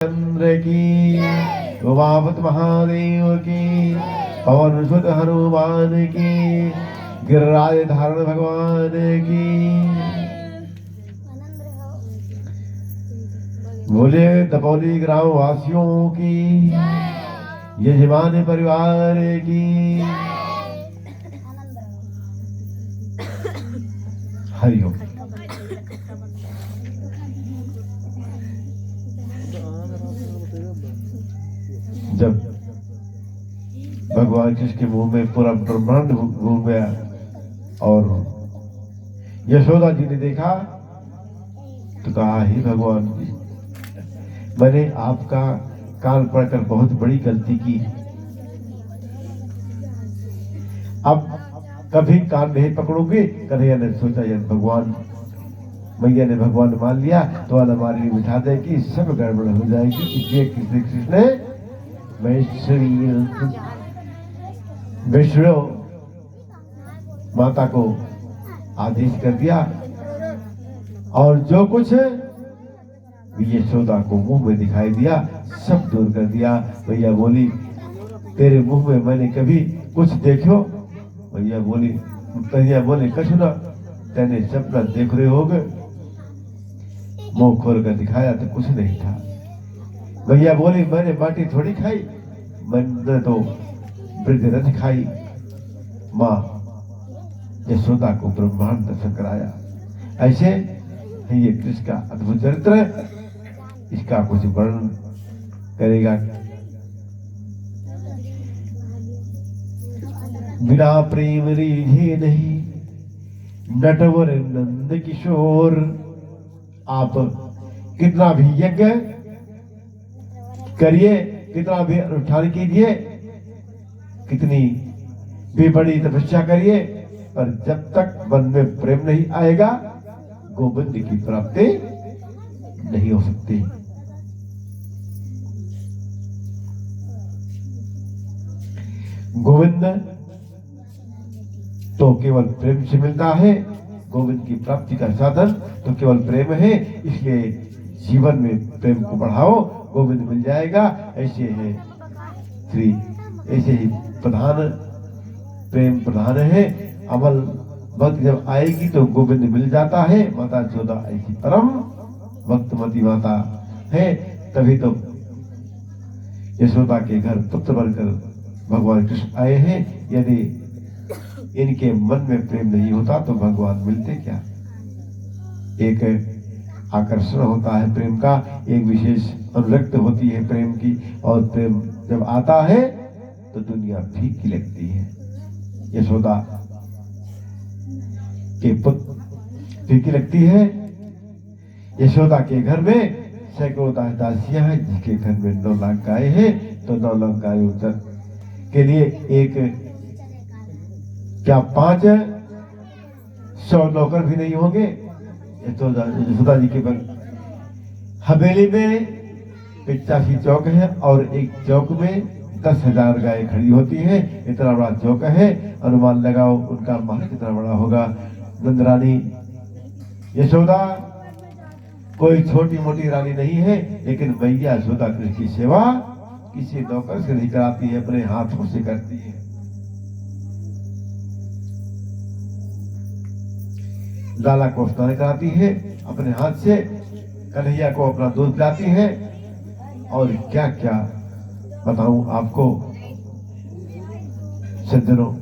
चंद्र की, उमापत महादेव की, पवन सुत हनुमान की, गिरिराज धारण भगवान की। बोले दपौली ग्राम वासियों की, यजमान परिवार की। हरिओम। जब भगवान कृष्ण के मुंह में पूरा ब्रह्मांड घूम गया और यशोदा जी ने देखा तो कहा, ही भगवान जी, मैंने आपका कान पकड़कर बहुत बड़ी गलती की। अब कभी कान नहीं पकड़ोगे। कन्हैया ने सोचा, यदि भगवान मैया ने भगवान मान लिया तो अलमारी में बिठा देगी, सब गड़बड़ हो जाएगी कि ये किसी कृष्ण विष्णु माता को आदेश कर दिया और जो कुछ यशोदा को मुंह में दिखाई दिया सब दूर कर दिया। भैया बोली, तेरे मुंह में मैंने कभी कुछ देखो? भैया बोली, कन्हैया बोले, कछु ना, तेने सपना देख रहे होगे। मुंह खोल कर दिखाया तो कुछ नहीं था। भैया बोली, मैंने बाटी थोड़ी खाई, मैंने तो वृद्धरथ खाई। माँ यशोदा को ब्रह्मांड दर्शन कराया। ऐसे है ये कृष्ण का अद्भुत चरित्र। इसका कुछ वर्णन करेगा। बिना प्रेम रीझे नहीं नटवर नंद किशोर। आप कितना भी यज्ञ करिए, कितना भी अनुष्ठान कीजिए, कितनी भी बड़ी तपस्या करिए, पर जब तक मन में प्रेम नहीं आएगा गोविंद की प्राप्ति नहीं हो सकती। गोविंद तो केवल प्रेम से मिलता है। गोविंद की प्राप्ति का साधन तो केवल प्रेम है। इसलिए जीवन में प्रेम को बढ़ाओ, गोविंद मिल जाएगा। ऐसे है श्री, ऐसे ही प्रधान प्रेम प्रधान है। अमल भक्त जब आएगी तो गोविंद मिल जाता है। माता यशोदा ऐसी परम भक्तमती माता है। तभी तो यशोदा के घर पुत्र बनकर भगवान कृष्ण आए हैं। यदि इनके मन में प्रेम नहीं होता तो भगवान मिलते क्या? एक आकर्षण होता है प्रेम का, एक विशेष अनुरक्त होती है प्रेम की, और प्रेम जब आता है तो दुनिया फीकी लगती है। यशोदा के पुत्र फीकी लगती है। यशोदा के घर में सैकड़ों दासियां हैं, जिसके घर में 9 लाख गाय है, तो 9 लाख गायों के लिए एक क्या 500 नौकर भी नहीं होंगे। यशोदा जी के हवेली में 85 चौक है और एक चौक में 10,000 गाय खड़ी होती है। इतना बड़ा चौक है, अनुमान लगाओ उनका महल कितना बड़ा होगा। नंद रानी यशोदा कोई छोटी मोटी रानी नहीं है, लेकिन मैया यशोदा कृष्ण की सेवा किसी नौकर से नहीं कराती है, अपने हाथों से करती है। लाला को स्नान कराती है अपने हाथ से, कन्हैया को अपना दूध पिलाती है, और क्या क्या बताऊं आपको सज्जनों।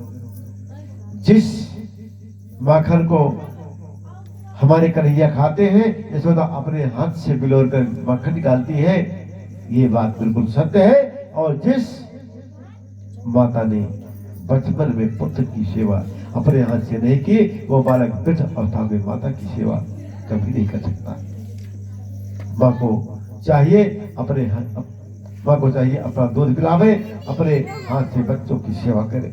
जिस माखन को हमारे कन्हैया खाते हैं, यशोदा अपने हाथ से बिलोर कर माखन निकालती है। ये बात बिल्कुल सत्य है। और जिस माता ने बचपन में पुत्र की सेवा अपने हाथ से नहीं की, वो बालक वृद्ध अवस्था में माता की सेवा कभी नहीं कर सकता। माँ को चाहिए अपना दूध पिलावे, अपने हाथ से बच्चों की सेवा करे।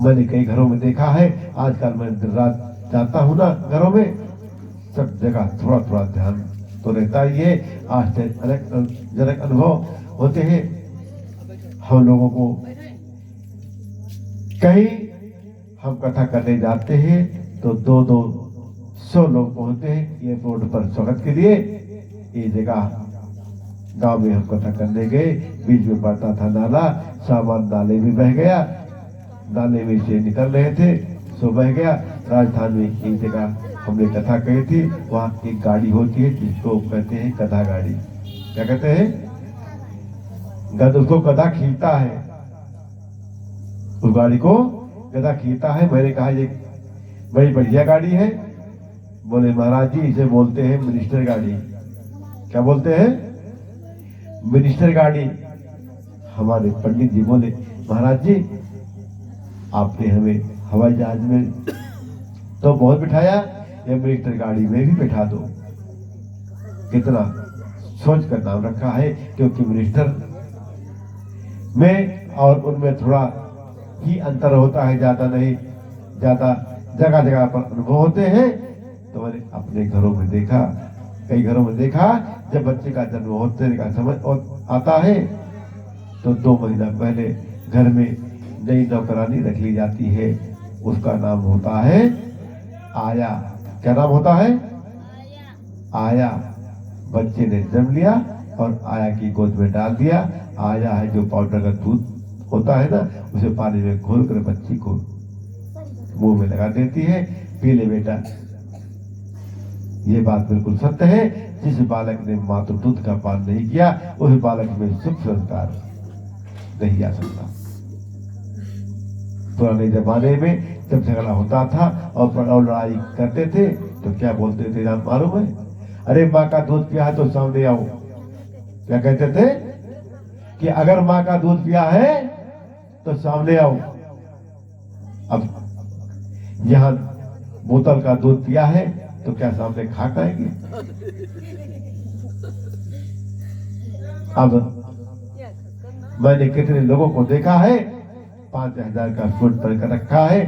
मैंने कई घरों में देखा है, आजकल मैं दिन रात जाता हूँ ना घरों में, सब जगह थोड़ा थोड़ा ध्यान तो रहता ही है। आश्चर्यजनक अनुभव होते हैं हम लोगों को। कहीं हम कथा करने जाते हैं तो 200 लोग पहुंचते हैं एयरपोर्ट पर स्वागत के लिए। ये जगह गांव में हम कथा करने गए, बीच में पड़ता था नाला, सामान नाले में बह गया, नाले में से निकल रहे थे, सो बह गया। राजस्थान में एक जगह हमने कथा कही थी, वहाँ एक गाड़ी होती है जिसको कहते हैं गधा गाड़ी। क्या कहते हैं? उसको गधा खींचता है, उस गाड़ी को गधा खींचता है। मैंने कहा ये बड़ी बढ़िया गाड़ी है। बोले महाराज जी इसे बोलते हैं मिनिस्टर गाड़ी। क्या बोलते हैं? मिनिस्टर गाड़ी। हमारे पंडित जी बोले महाराज जी आपने हमें हवाई जहाज में तो बहुत बिठाया, ये मिनिस्टर गाड़ी में भी बिठा दो। कितना सोच कर नाम रखा है, क्योंकि मिनिस्टर में और उनमें थोड़ा ही अंतर होता है, ज्यादा नहीं। ज्यादा जगह जगह पर अनुभव होते हैं। तो मैंने अपने घरों में देखा, कई घरों में देखा, जब बच्चे का जन्म होने का समझ आता है तो 2 महीना पहले घर में नई नौकरानी रख ली जाती है। उसका नाम होता है आया। क्या नाम होता है? आया। बच्चे ने जन्म लिया और आया की गोद में डाल दिया। आया है जो पाउडर का दूध होता है ना, उसे पानी में घोल कर बच्ची को मुंह में लगा देती है, पी ले बेटा। ये बात बिल्कुल सत्य है। जिस बालक ने मातृ दूध का पान नहीं किया, उस बालक में सुख संस्कार नहीं आ सकता। पुराने जमाने में जब झगड़ा होता था और लड़ाई करते थे तो क्या बोलते थे जान मालूम है? अरे माँ का दूध पिया है तो सामने आओ। क्या कहते थे? कि अगर माँ का दूध पिया है तो सामने आओ। अब यहां बोतल का दूध पिया है तो क्या सामने खा पाएंगे? अब मैंने कितने लोगों को देखा है 5,000 का सूट पहनकर रखा है,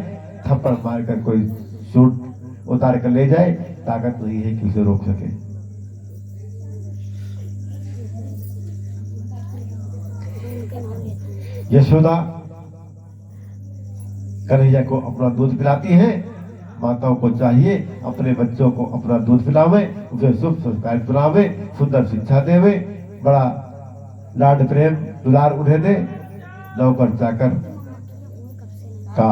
थप्पड़ मारकर कोई सूट उतार कर ले जाए, ताकत नहीं है कि उसे रोक सके। यशोदा कन्हैया को अपना दूध पिलाती है। माताओं को चाहिए अपने बच्चों को अपना दूध पिलावे, उसे शुभ संस्कार पिलावे, सुंदर शिक्षा देवे, बड़ा लाड प्रेम दुलार उन्हें दे। नौकर चाकर का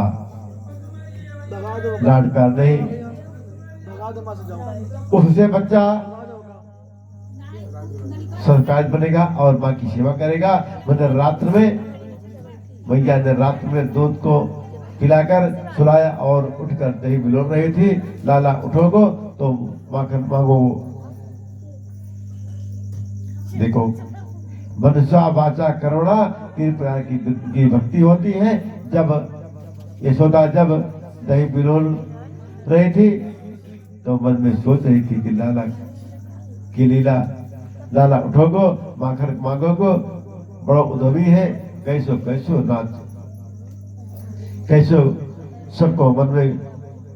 लाड प्यार नहीं, उससे बच्चा संस्कार बनेगा और माँ की सेवा करेगा। मतलब रात्र में भैया ने रात्र में दूध को पिलाकर सुलाया और उठकर दही बिलोर रही थी। लाला उठोगो तो माखन मांगो। देखो मनुष्य वाचा करुणा 3 प्रकार की भक्ति होती है। जब यशोदा जब दही बिलोर रही थी तो मन में सोच रही थी कि लाला की लीला, लाला उठोगो माखन मांगोगो, बड़ो उद्यमी है, कैसो कैसो नाच, कैसो सबको मन में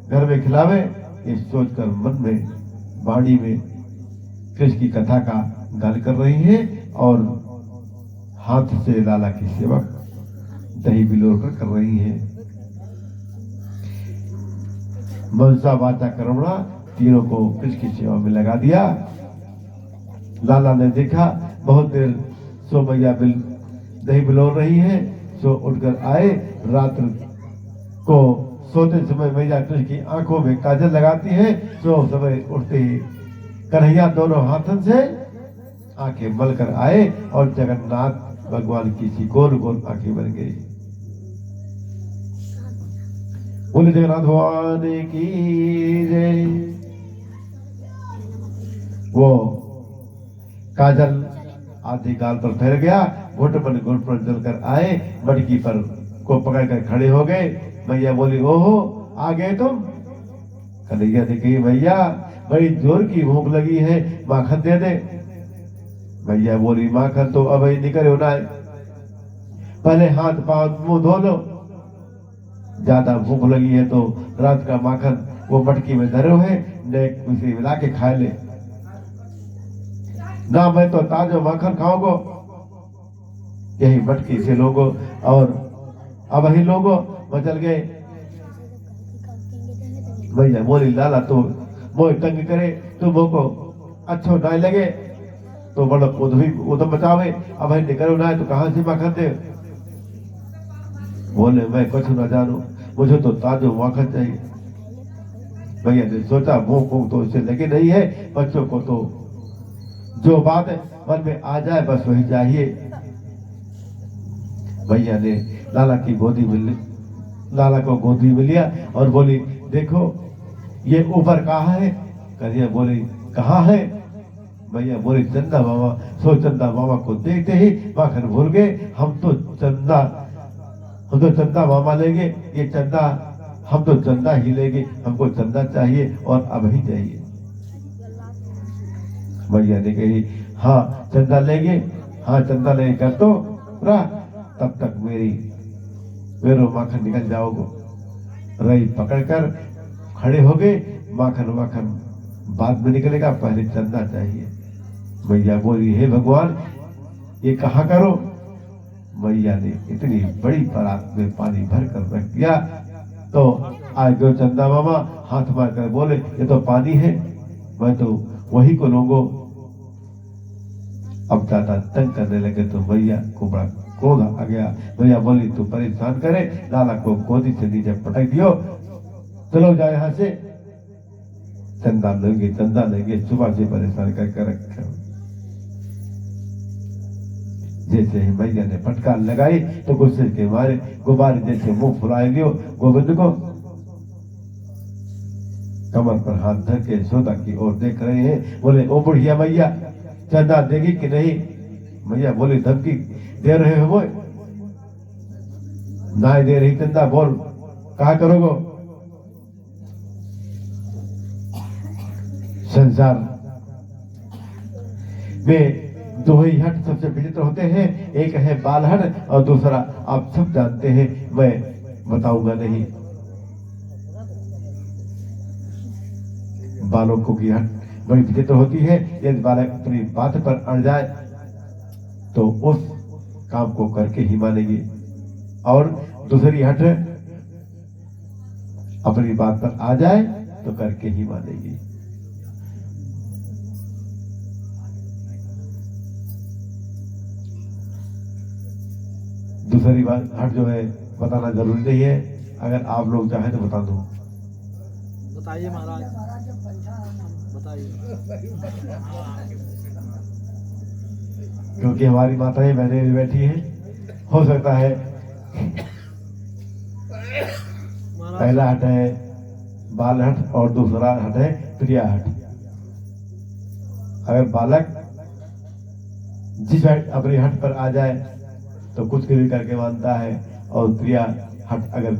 घर में खिलावे। ये सोचकर मन में वाणी में कृष्ण की कथा का गान कर रही है और हाथ से लाला की सेवा दही बिलोर कर रही है। मनसा वाचा कर्मणा तीनों को कृष्ण की सेवा में लगा दिया। लाला ने देखा बहुत देर सो मैया दही बिलोर रही है, सो उठकर आए। रात्र को सोते समय मैया कृष्ण की आंखों में काजल लगाती है, सो समय उठते ही कन्हैया दोनों हाथों से आंखें मलकर आए और जगन्नाथ भगवान की सी गोल गोल आंखें बन गई। बोले जगन्नाथ भगवान की जय। वो काजल आधी गाल पर फैल गया, घुट पर जलकर आए, मटकी पर को पकड़कर खड़े हो गए। मैया बोली ओहो आ गए तुम। कन्हैया ने कही भैया बड़ी जोर की भूख लगी है, माखन दे दे। भैया बोली माखन तो अब ही निकल होना है, पहले हाथ पांव मुंह धो लो। ज्यादा भूख लगी है तो रात का माखन वो मटकी में धरे है, उसे मिला के खा ले। ना मैं तो ताजा माखन खाओगो, यही मटकी से लोगो और अब ही लोगो मचल गए। भैया बोली लाला तो मोह तंग करे, तुम को अच्छो ना लगे तो बोलो उधम बचावे, अब भाई निकलो ना है तो कहाँ से माखन दे। बोले मैं कुछ न जानू, मुझे तो ताजो माखन चाहिए। भैया ने सोचा भूख तो इसे लगी नहीं है, बच्चों को तो जो बात है मन में आ जाए बस वही चाहिए। भैया ने लाला की गोदी में लाला को गोदी में लिया और बोली देखो ये ऊपर कहाँ है। कन्हैया बोली कहाँ है। भैया बोली चंदा मामा। सो चंदा मामा को देखते ही माखन भूल गए, हम तो चंदा मामा लेंगे, ये चंदा हम तो चंदा ही लेंगे, हमको चंदा चाहिए और अब ही चाहिए। भैया ने कही हाँ चंदा लेंगे, हाँ चंदा लेंगे कर तो पूरा, तब तक मेरे माखन निकल जाओगे। रही पकड़कर खड़े हो गए, माखन बाद में निकलेगा, पहले चंदा चाहिए। भैया बोली हे भगवान ये कहाँ करो। भैया ने इतनी बड़ी परात में पानी भर कर रख दिया, तो आज गो चंदा मामा हाथ मार कर बोले ये तो पानी है, मैं तो वही को लूंगो। अब ज्यादा तंग करने लगे तो भैया को बड़ा क्रोध आ गया। भैया बोली तू परेशान करे, लाला को गोदी से नीचे पटक दियो, चलो जाए यहाँ से, चंदा लेंगे, सुबह से परेशान करके रखे। जैसे ही भैया ने फटकार लगाई तो गुस्से के मारे गुब्बारे जैसे मुंह फुलाए लियो गोविंद को। कमर पर हाथ धर के सोदा की ओर देख रहे हैं। बोले ओ बुढ़िया भैया चंदा देगी कि नहीं। भैया बोले धमकी दे रहे हो वो, ना दे रही चंदा बोल कहा करोगे। संसार में दो ही हट सबसे विचित्र होते हैं, एक है बाल हट और दूसरा आप सब जानते हैं, मैं बताऊंगा नहीं। बालों को की हट बड़ी विचित्र होती है। यदि बालक अपनी बात पर अड़ जाए तो उस काम को करके ही मानेगी, और दूसरी हट अपनी बात पर आ जाए तो करके ही मानेगी। दूसरी बात हट जो है बताना जरूरी नहीं है, अगर आप लोग चाहें तो बता दो। बताइए महाराज बताइए। क्योंकि हमारी माताएं बहनें भी बैठी हैं, हो सकता है पहला हट है बाल हट और दूसरा हट है प्रिया हट। अगर बालक जिस हट अपनी हट पर आ जाए तो कुछ भी करके मानता है, और प्रिया हट अगर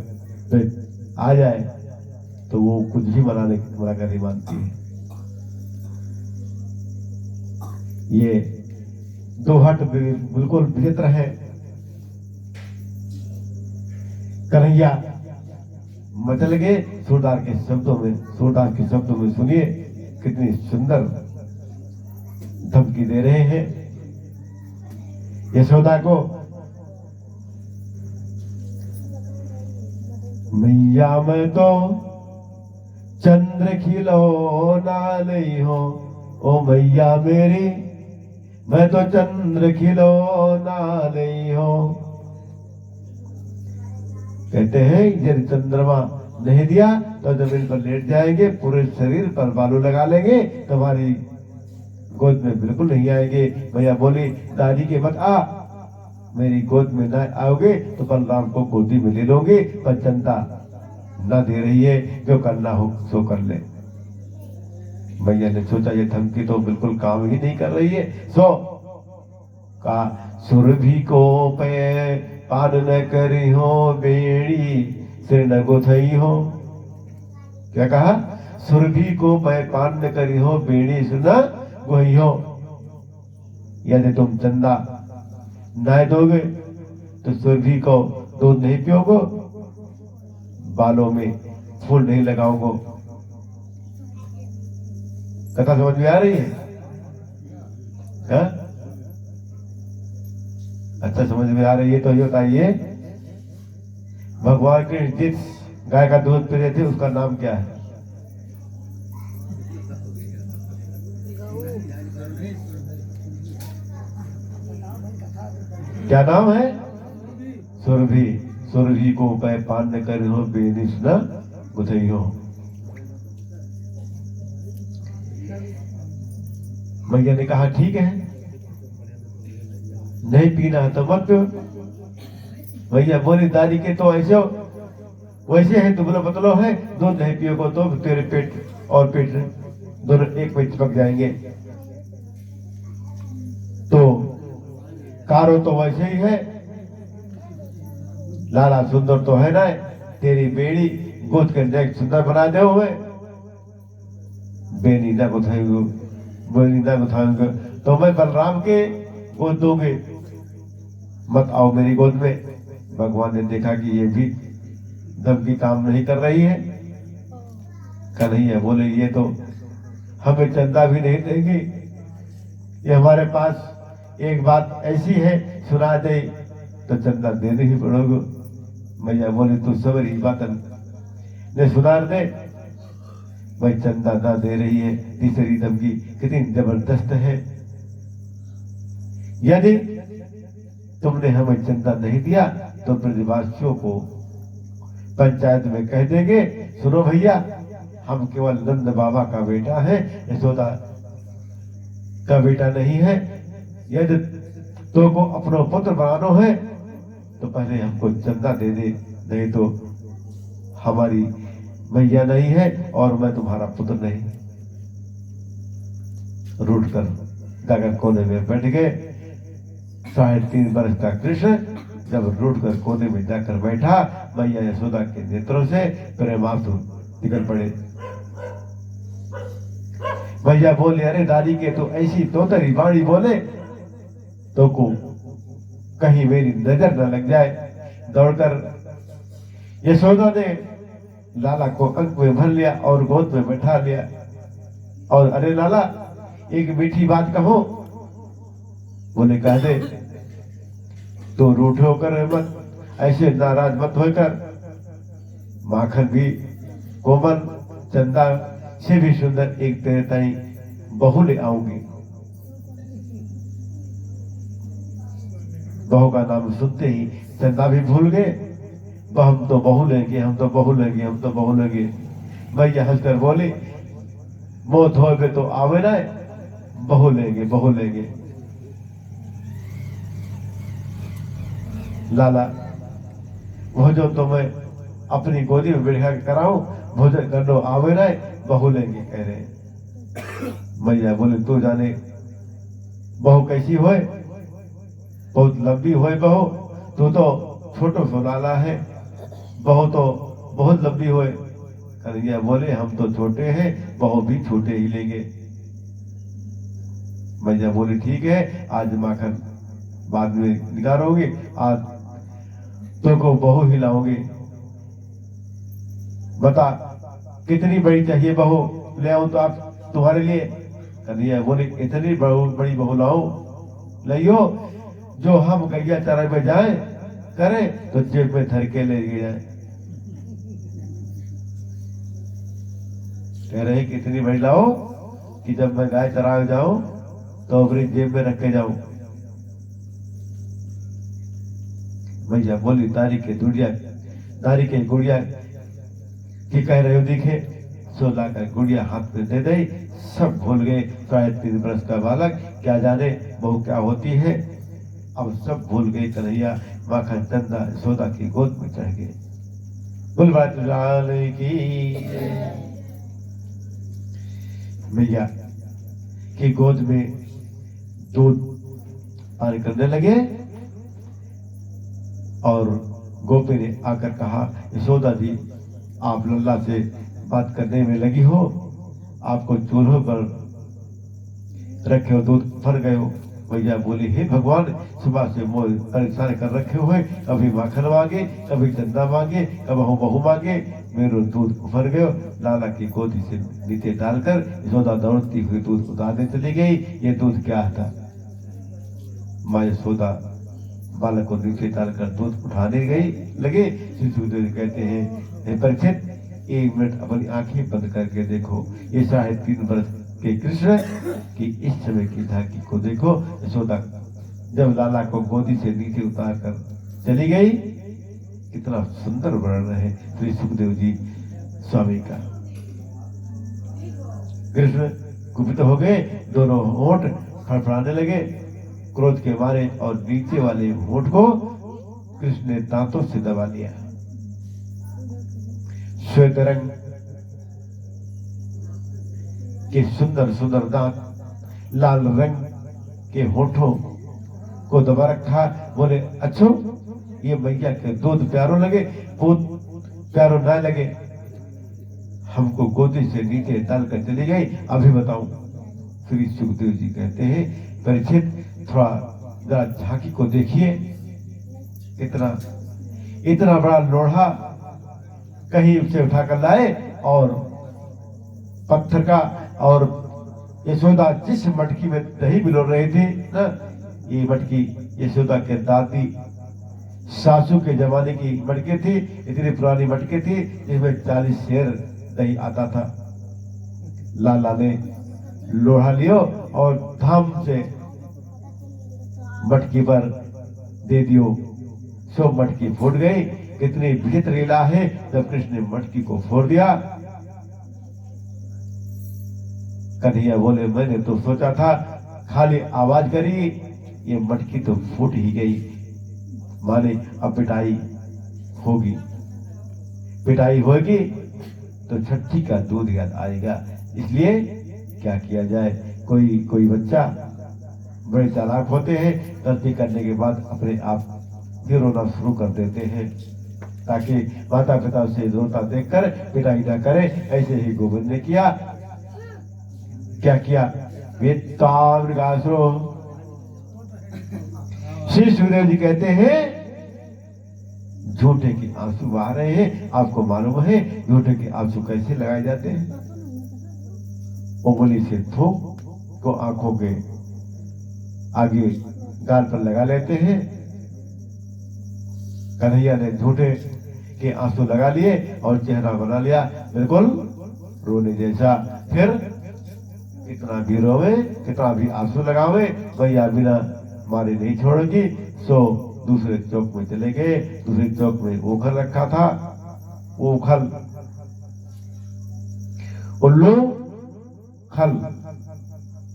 आ जाए तो वो कुछ भी मना कर ही मानती है। ये दो हट बिल्कुल विचित्र है। कन्हैया मचल गए सूरदास के शब्दों में सुनिए कितनी सुंदर धमकी दे रहे हैं यशोदा को। मैया मैं तो चंद्र खिलौना नहीं हो, ओ मैया मेरी मैं तो चंद्र खिलौना नहीं हो। कहते हैं यदि चंद्रमा नहीं दिया तो जमीन पर लेट जाएंगे, पूरे शरीर पर बालू लगा लेंगे, तुम्हारी गोद में बिल्कुल नहीं आएंगे। भैया बोली दादी के मत आ, मेरी गोद में ना आओगे तो बलराम को गोदी में ले लोगे, पर चंदा न दे रही है, जो करना हो सो कर ले। भैया ने सोचा ये धमकी तो बिल्कुल काम ही नहीं कर रही है, सो का सुरभि को पे पान न करी हो बेड़ी सिर न गुथई हो। क्या कहा? सुरभि को पे पान न करी हो बेड़ी सिर न गुथई हो। यदि तुम चंदा न दोगे तो सुरभि को दूध नहीं पियोगो, बालों में फूल नहीं लगाओगो। कथा समझ में आ रही है? हा? अच्छा समझ में आ रही है तो ये बताइए भगवान के जिस गाय का दूध पी रहे थे उसका नाम क्या है? क्या नाम है? सुरभि। सुरभि को पै पान न कर हो बेनिस न बुझइयो। मैया ने कहा ठीक है, नहीं पीना है तो मत पियो। भैया बोली दादी के तो ऐसे वैसे है, दुबला पतलो है, दूध नहीं पियोगे तो तेरे पेट और पेट दोनों एक में चिपक जाएंगे। तो कारो तो वैसे ही है, लाला सुंदर तो है ना, तेरी बेड़ी गोद के नेक सुंदर बना दे हुए। बेनी ना बताएंगे, बेनी ना बताएंगे तो मैं बलराम के गोद दूंगे, मत आओ मेरी गोद में। भगवान ने देखा कि ये भी दम की काम नहीं कर रही है। कन्हैया बोले ये तो हमें चंदा भी नहीं देंगी, ये हमारे पास एक बात ऐसी है सुना दे तो चंदा देने ही पड़ोगे। मैया बोली तू सवरी बात ने सुना दे, भाई चंदा ना दे रही है। तीसरी धमकी कितनी जबरदस्त है, यदि तुमने हमें चंदा नहीं दिया तो ब्रजवासियों को पंचायत में कह देंगे, सुनो भैया हम केवल नंद बाबा का बेटा है, यशोदा का बेटा नहीं है। यदि तो को अपना पुत्र बनाना है तो पहले हमको चंदा दे दे, नहीं तो हमारी मैया नहीं है और मैं तुम्हारा पुत्र नहीं। रूठ कर जाकर कोने में बैठ गए। 3.5 वर्ष का कृष्ण जब रूठ कर कोने में जाकर बैठा, मैया यशोदा के नेत्रों से प्रेमांसु निकल पड़े। मैया बोले अरे दादी के तो ऐसी तोतरी बाणी बोले तो को कहीं मेरी नजर न लग जाए। दौड़कर यशोदा ने लाला को अंक में भर लिया और गोद में बैठा लिया और अरे लाला एक मीठी बात कहो। बोले कह दे। तो रूठे होकर मत, ऐसे नाराज मत होकर, माखन भी कोमल चंदा से भी सुंदर एक तेरे ताई बहू ले आऊंगी। बहू का नाम सुनते ही चंदा भी भूल गए, हम तो बहू लेंगे, हम तो बहू लेंगे, हम तो बहू लेंगे। भैया हंसकर बोले मौत होगे तो आवे ना, बहू लेंगे, बहू लेंगे। लाला भोजन तो मैं अपनी गोदी में बैठा कराऊं, भोजन कर लो, आवे ना, बहू लेंगे कह रहे। मैया बोले तू जाने बहू कैसी होए, बहुत लंबी होए बहू, तू तो छोटो सो लाला है, बहू तो बहुत लंबी होए। कन्हैया बोले हम तो छोटे हैं, बहू भी छोटे ही लेंगे। मैया बोली ठीक है, आज माखन बाद में निकालोगे, आज तो को बहू ही लाओगे। बता कितनी बड़ी चाहिए बहू ले आऊं तो आप तुम्हारे लिए। कन्हैया बोले इतनी बड़ी बहू लाओ लियो जो हम गैया चराई में जाए करें तो जेब में धर के ले जाए। कह रहे कितनी बड़ी लाओ कि जब मैं गाय चराए जाऊं तो अपनी जेब में रख के जाऊं। भैया बोली दारी के गुड़िया की कह रहे हो दिखे, सो लाकर गुड़िया हाथ में दे दे। सब भूल गए, 3.5 वर्ष का बालक क्या जाने बहू क्या होती है। अब सब भूल गए। कन्हैया माखन चंदा यशोदा की गोद में चढ़ गए। बुलवात लाल की मैया की गोद में दूध पान करने लगे और गोपी ने आकर कहा यशोदा जी आप लल्ला से बात करने में लगी हो, आपको चूल्हों पर रखे हो दूध फर गए हो। भैया बोली हे भगवान सुबह से मोह परेशान कर रखे हुए, कभी माखन मांगे, कभी चंदा मांगे, कभी बहू मांगे, मेरे दूध उफर गयो। लाला की गोदी से नीचे डालकर यशोदा दौड़ती हुई दूध उतारने चली गई। ये दूध क्या था? माँ यशोदा बालक को नीचे डालकर दूध उठाने गई लगे। शिशुदेव कहते हैं परीक्षित 1 मिनट अपनी आंखें बंद करके देखो, ये 3.5 वर्ष के कृष्ण की इस समय की झांकी को देखो। यशोदा जब लाला को गोदी से नीचे उतार कर चली गई। कितना सुंदर वर्णन है श्री सुखदेव जी स्वामी का। कृष्ण कुपित हो गए, दोनों होंठ फड़फड़ाने लगे क्रोध के मारे, और नीचे वाले होंठ को कृष्ण ने दांतों से दबा लिया। श्वेत रंग के सुंदर सुंदर दांत लाल रंग के होठों को दबा रखा। बोले अच्छो, ये मैया के दूध प्यारो लगे, पूत प्यारो ना लगे, हमको गोदी से नीचे डालकर चली गई, अभी बताऊं। श्री सुखदेव जी कहते हैं, परीक्षित थोड़ा जरा झांकी को देखिए, इतना बड़ा लोढ़ा कहीं उसे उठाकर लाए, और पत्थर का, और यशोदा जिस मटकी में दही बिलो रही थी ना, ये मटकी यशोदा के दादी सासू के जमाने की मटकी थी। इतनी पुरानी मटकी थी जिसमें 40 शेर दही आता था। लाला ने लोढ़ा लियो और धाम से मटकी पर दे दियो, सो मटकी फूट गई। कितनी विचित्र लीला है। जब कृष्ण ने मटकी को फोड़ दिया, कन्हैया बोले मैंने तो सोचा था खाली आवाज करी, ये मटकी तो फूट ही गई। माने अब पिटाई होगी, पिटाई होगी तो छठी का दूध याद आएगा। इसलिए क्या किया जाए, कोई बच्चा बड़े चालाक होते हैं, गलती करने के बाद अपने आप फिर रोना शुरू कर देते हैं, ताकि माता पिता उसे रोता देखकर पिटाई ना करे। ऐसे ही गोविंद ने किया। क्या किया? श्री सुखदेव जी कहते हैं, झूठे के आंसू बहा रहे हैं। आपको मालूम है झूठे के आंसू कैसे लगाए जाते हैं? उंगली से थूक को आंखों के आगे गाल पर लगा लेते हैं। कन्हैया ने झूठे के आंसू लगा लिए और चेहरा बना लिया बिल्कुल रोने जैसा। फिर कितना भी रोवे, कितना भी आंसू लगावे, भैया बिना मारे नहीं छोड़ेगी। सो दूसरे चौक में चले गए। दूसरे चौक में ओखल रखा था। वो ओखल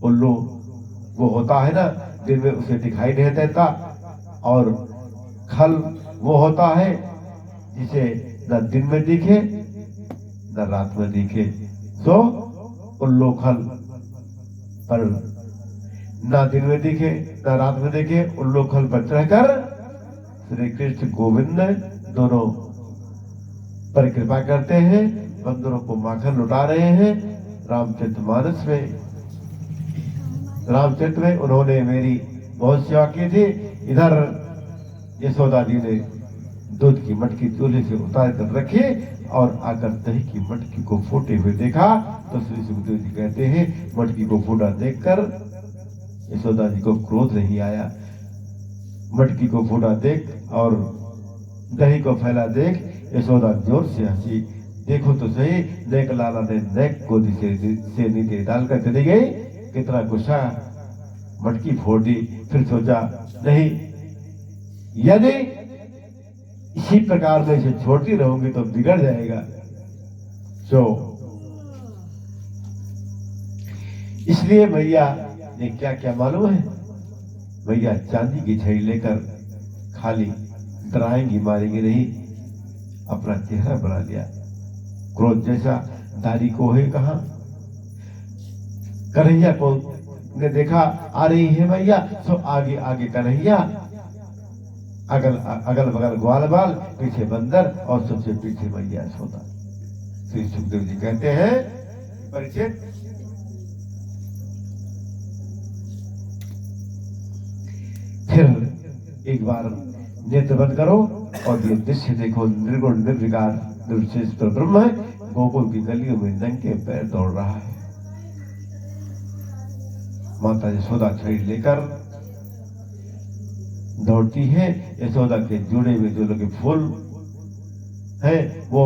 उल्लू वो होता है ना, दिन में उसे दिखाई नहीं देता, और खल वो होता है जिसे न दिन में दिखे न रात में दिखे। सो उल्लू खल पर ना दिन में दिखे ना रात में दिखे, उल्लू खल पर चढ़कर श्री कृष्ण गोविंद दोनों पर कृपा करते हैं। बंदरों को माखन लुटा रहे हैं। रामचरितमानस में उन्होंने मेरी बहुत सेवा की थी। इधर यशोदा जी ने दूध की मटकी चूल्हे से उतार कर रखी और आकर दही की मटकी को फूटे हुए देखा। तो श्री सुखदेव जी कहते हैं, मटकी को फूटा देखकर यशोदा जी को क्रोध नहीं आया। मटकी को फूटा देख और दही को फैला देख यशोदा जोर से हंसी। देखो तो सही, नेक लाला ने नेक गोदी से नीचे डालकर चली गई। कितना गुस्सा, मटकी फोड़ दी। फिर सोचा नहीं, यदि इसी प्रकार में इसे छोड़ती रहूंगी तो बिगड़ जाएगा। तो इसलिए मैया ने क्या क्या मालूम है? मैया चांदी की छड़ी लेकर खाली डराएंगी मारेंगी नहीं, अपना चेहरा बना लिया। क्रोध जैसा दारी को है कहा। कन्हैया को ने देखा आ रही है मैया, तो आगे आगे कन्हैया, अगल बगल ग्वाल बाल, पीछे बंदर और सबसे पीछे मैया यशोदा। श्री सुखदेव जी कहते हैं, परीक्षित फिर एक बार नेत्र बंद करो और ये दृश्य देखो। निर्गुण निर्विकार निर्विशेष पर ब्रह्म है, गोकुल की गलियों में नंगे पैर दौड़ रहा है। माता यशोदा छड़ी लेकर दौड़ती है। यशोदा के जुड़े हुए जो लगे फूल है, वो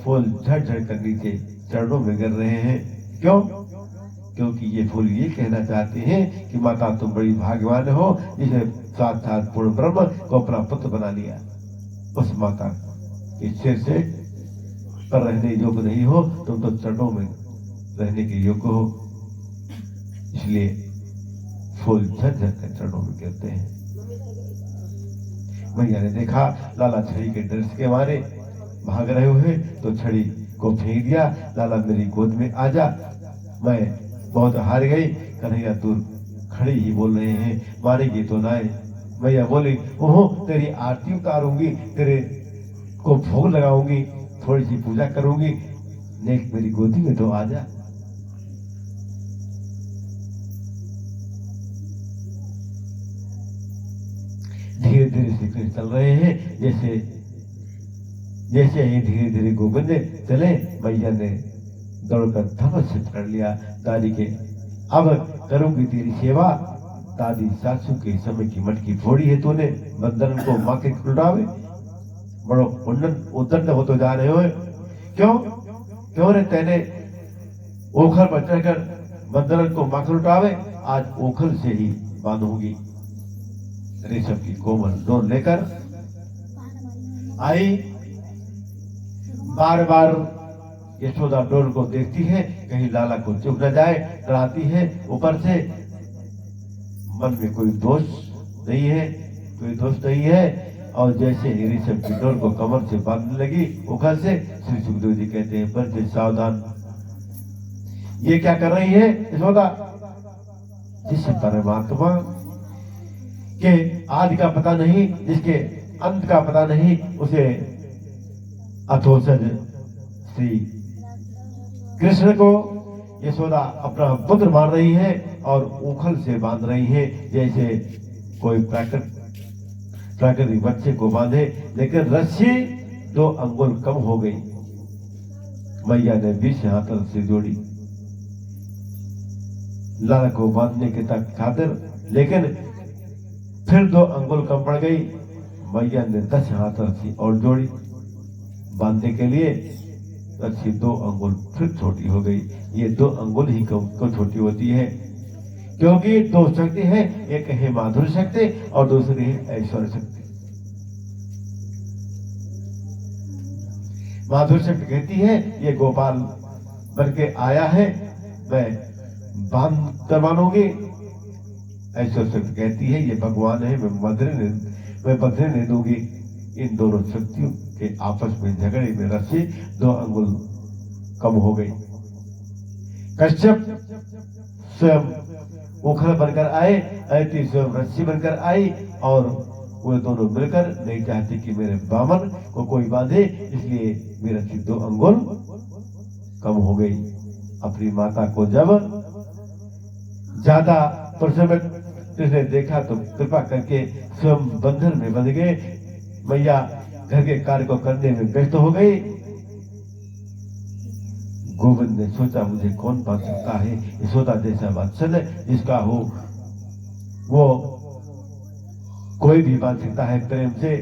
फूल झड़ झड़ कर नीचे चरणों में गिर रहे हैं। क्यों? क्योंकि ये फूल ये कहना चाहते हैं कि माता तुम बड़ी भाग्यवान हो, जिसे साक्षात पूर्ण ब्रह्म को अपना पुत्र बना लिया। उस माता के सिर से पर रहने योग्य नहीं हो, तुम तो चरणों में रहने के योग्य हो। इसलिए फूल झरझर कर चरणों में गिरते हैं। मैया ने देखा लाला छड़ी के डर के मारे भाग रहे हुए, तो छड़ी को फेंक दिया। लाला मेरी गोद में आ जा, मैं बहुत हार गई। कन्हैया दूर खड़े ही बोल रहे हैं, मारेगी तो ना। मैया बोली, ओहो तेरी आरती उतारूंगी, तेरे को भोग लगाऊंगी, थोड़ी सी पूजा करूंगी, नेक मेरी गोदी में तो आ जा। धीरे धीरे श्री कृष्ण चल रहे हैं, जैसे ही धीरे धीरे गोविंद चले, मैया ने दौड़कर धनुष से पकड़ लिया। दादी के अब करूंगी तेरी सेवा। दादी सासू के समय की मटकी फोड़ी है तूने, बंदरन को माँ के उल्टावे, बड़ो उद्दंड हो तो जा रहे हो। क्यों रे तेने ओखल पर चढ़कर बंदरन को माँ के उल्टावे। आज ओखल से ही बांधूंगी। रेशम की कोमल डोर लेकर आई। बार बार यशोदा डोर को देखती है, कहीं लाला को चुप न जाए, डराती है। ऊपर से मन में कोई दोष नहीं है। और जैसे ही रेशम की डोर को कमर से बांधने लगी उखल से, श्री सुखदेव जी कहते हैं, पर सावधान, ये क्या कर रही है यशोदा? जिस परमात्मा के आदि का पता नहीं, जिसके अंत का पता नहीं, उसे अथोसज श्री कृष्ण को यशोदा अपना पुत्र मान रही है और उखल से बांध रही है, जैसे कोई प्राकृतिक बच्चे को बांधे। लेकिन रस्सी 2 अंगुल कम हो गई। मैया ने 20 हाथ से जोड़ी लाला को बांधने के तक खातिर, लेकिन फिर 2 अंगुल कम पड़ गई। मैया ने 10 हाथ रस्सी और जोड़ी बांधने के लिए। रस्सी 2 अंगुल फिर छोटी हो गई। ये 2 अंगुल ही को छोटी होती है, क्योंकि 2 शक्ति है, एक है माधुर्य शक्ति और दूसरी है ऐश्वर्य शक्ति। माधुर्य शक्ति कहती है, ये गोपाल बन के आया है, मैं बांध करवाऊंगी। ऐश्वर्य शक्ति कहती है, ये भगवान है, मैं बंधने नहीं दूंगी। इन दोनों शक्तियों के आपस में झगड़े में रस्सी 2 अंगुल कम हो गई। कश्यप स्वयं उखल बनकर आए, अदिति स्वयं रस्सी बनकर आई, और वो दोनों मिलकर नहीं चाहती कि मेरे बामन को कोई बांधे, इसलिए मेरी रस्सी 2 अंगुल कम हो गई। अपनी माता को जब ज्यादा प्रसन्न उसने देखा तो कृपा करके स्वयं बंधन में बंध गए। मैया घर के कार्य को करने में व्यस्त हो गई। गोविंद ने सोचा, मुझे कौन बांध सकता है? यशोदा जैसा वात्सल्य जिसका हो वो कोई भी बांध सकता है प्रेम से,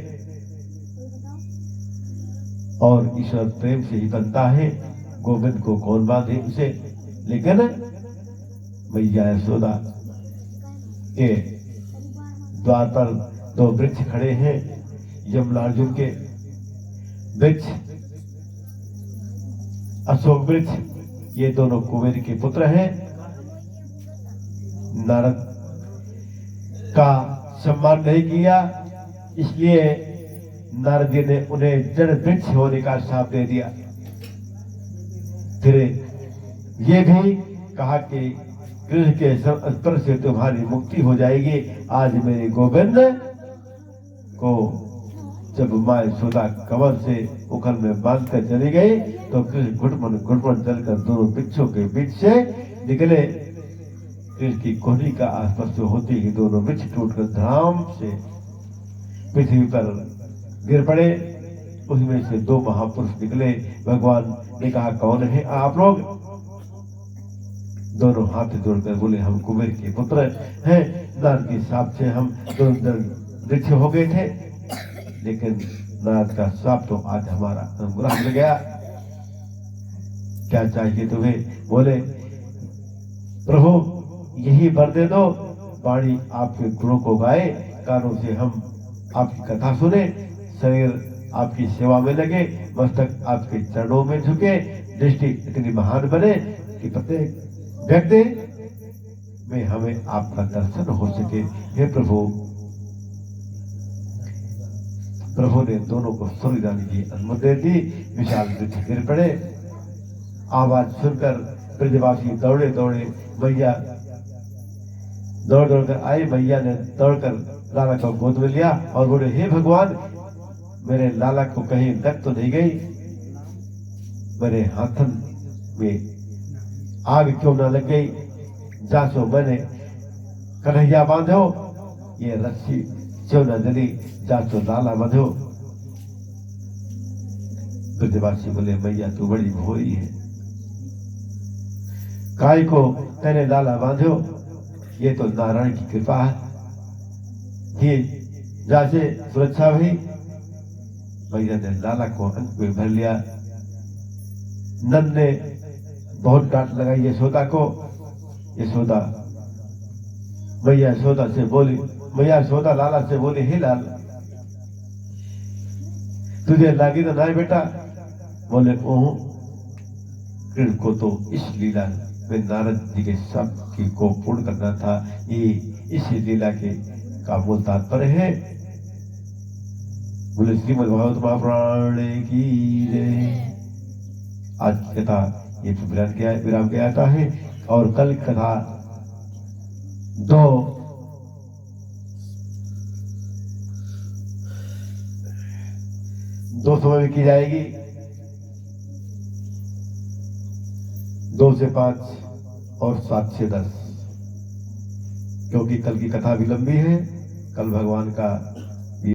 और ईश्वर प्रेम से ही बनता है। गोविंद को कौन बांधे उसे? लेकिन मैया यशोदा के द्वार पर 2 वृक्ष खड़े हैं, यमलार्जुन के वृक्ष, अशोक वृक्ष। ये दोनों कुबेर के पुत्र हैं। नारद का सम्मान नहीं किया, इसलिए नारद जी ने उन्हें जड़ वृक्ष होने का श्राप दे दिया। फिर ये भी कहा कि कृष्ण के स्पर्श से तुम्हारी मुक्ति हो जाएगी। आज मेरे गोविंद को जब माँ यशोदा कमर से उखल में बांध कर चली गई, तो कृष्ण घुटमन चलकर दोनों वृक्षों के बीच से निकले। कृष्ण की कोहनी का स्पर्श होते ही दोनों वृक्ष टूटकर धड़ाम से पृथ्वी पर गिर पड़े। उसमें से 2 महापुरुष निकले। भगवान ने कहा, कौन है आप लोग? दोनों हाथ जोड़कर बोले, हम कुबेर के पुत्र हैं। नारद के साप से हम दोनों वृक्ष हो गए थे, लेकिन नारद का साप तो आज हमारा अनुग्रह मिल गया। क्या चाहिए तुम्हें? बोले, प्रभु यही वर दे दो, वाणी आपके गुणों को गाए, कानों से हम आपकी कथा सुने, शरीर आपकी सेवा में लगे, मस्तक आपके चरणों में झुके, दृष्टि इतनी महान बने कि प्रत्येक व्यक्ति में हमें आपका दर्शन हो सके। हे प्रभु, प्रभु ने दोनों को स्वर्ग जाने की अनुमति दे दी। विशाल वृक्ष गिर पड़े। आवाज सुनकर ब्रजवासी दौड़े दौड़े मैया दौड़ दौड़ कर आए। मैया ने दौड़कर लाला को गोद में लिया और बोले, हे भगवान, मेरे लाला को कहीं लग तो नहीं गई? मेरे हाथन में आग क्यों ना लग गई? जासो मैंने कन्हैया बांधो, ये रस्सी क्यों न जली? जासो लाला बांधो। ब्रजवासी बोले, मैया तू बड़ी भोरी है, काय को तेरे लाला बांधो? ये तो नारायण की कृपा है। ये जैसे सुरक्षा हुई, मैया ने लाला को अंक में भर लिया। नंद ने बहुत डांट लगाई यशोदा को। यशोदा मैया यशोदा से बोली, मैया यशोदा लाला से बोली, हे लाल, तुझे लागी तो ना बेटा? बोले, ओह, कृष्ण को तो इस लीला में नारद जी के शब्द की को पूर्ण करना था। ये इस लीला के का मूल तात्पर्य है। बोले, श्रीमद् भागवत महापुराण की जय। आज की कथा ये विराम के आता है और कल कथा दो समय में की जाएगी, 2 से 5 और 7 से 10, क्योंकि कल की कथा भी लंबी है। कल भगवान का